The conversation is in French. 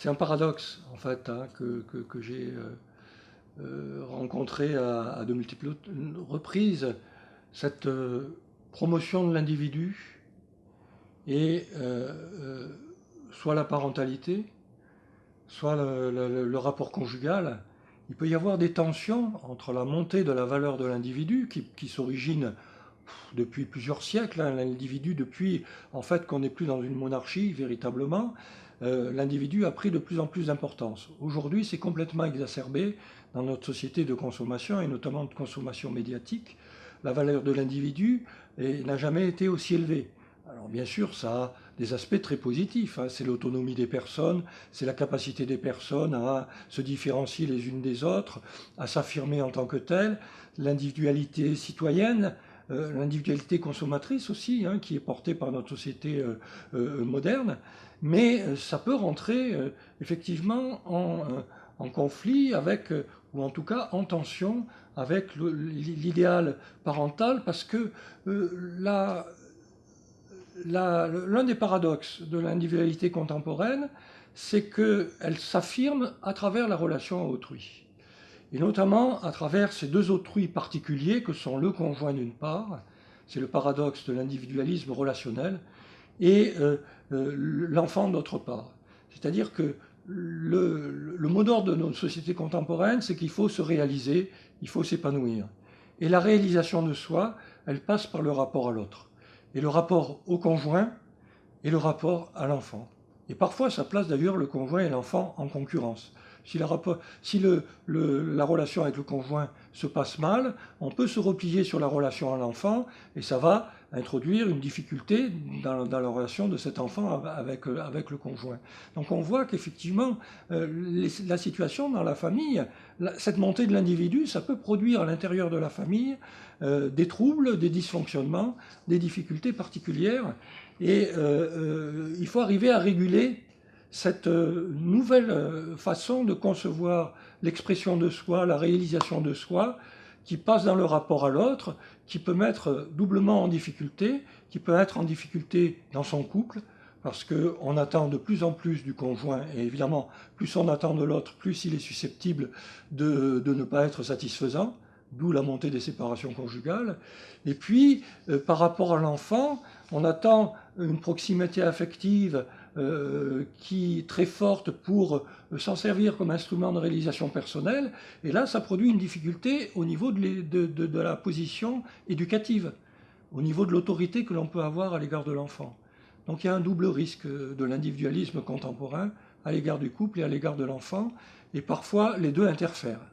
C'est un paradoxe, en fait, hein, que j'ai rencontré à de multiples reprises, cette promotion de l'individu et soit la parentalité, soit le rapport conjugal. Il peut y avoir des tensions entre la montée de la valeur de l'individu qui s'origine depuis plusieurs siècles, hein, l'individu depuis en fait qu'on n'est plus dans une monarchie véritablement, l'individu a pris de plus en plus d'importance. Aujourd'hui, c'est complètement exacerbé dans notre société de consommation et notamment de consommation médiatique. La valeur de l'individu n'a jamais été aussi élevée. Alors bien sûr, ça a des aspects très positifs, hein. C'est l'autonomie des personnes, c'est la capacité des personnes à se différencier les unes des autres, à s'affirmer en tant que telles, l'individualité citoyenne, l'individualité consommatrice aussi, hein, qui est portée par notre société moderne, mais ça peut rentrer effectivement en conflit avec, ou en tout cas en tension avec l'idéal parental, parce que l'un des paradoxes de l'individualité contemporaine, c'est qu'elle s'affirme à travers la relation à autrui. Et notamment à travers ces deux autrui particuliers que sont le conjoint d'une part, c'est le paradoxe de l'individualisme relationnel, et l'enfant d'autre part. C'est-à-dire que le mot d'ordre de notre société contemporaine, c'est qu'il faut se réaliser, il faut s'épanouir. Et la réalisation de soi, elle passe par le rapport à l'autre. Et le rapport au conjoint et le rapport à l'enfant. Et parfois, ça place d'ailleurs le conjoint et l'enfant en concurrence. Si la relation avec le conjoint se passe mal, on peut se replier sur la relation à l'enfant et ça va introduire une difficulté dans la relation de cet enfant avec le conjoint. Donc on voit qu'effectivement, la situation dans la famille, cette montée de l'individu, ça peut produire à l'intérieur de la famille des troubles, des dysfonctionnements, des difficultés particulières. Et il faut arriver à réguler cette nouvelle façon de concevoir l'expression de soi, la réalisation de soi, qui passe dans le rapport à l'autre, qui peut mettre doublement en difficulté, qui peut être en difficulté dans son couple, parce qu'on attend de plus en plus du conjoint, et évidemment, plus on attend de l'autre, plus il est susceptible de ne pas être satisfaisant, d'où la montée des séparations conjugales. Et puis, par rapport à l'enfant, on attend une proximité affective qui est très forte pour s'en servir comme instrument de réalisation personnelle. Et là, ça produit une difficulté au niveau de la position éducative, au niveau de l'autorité que l'on peut avoir à l'égard de l'enfant. Donc il y a un double risque de l'individualisme contemporain à l'égard du couple et à l'égard de l'enfant, et parfois les deux interfèrent.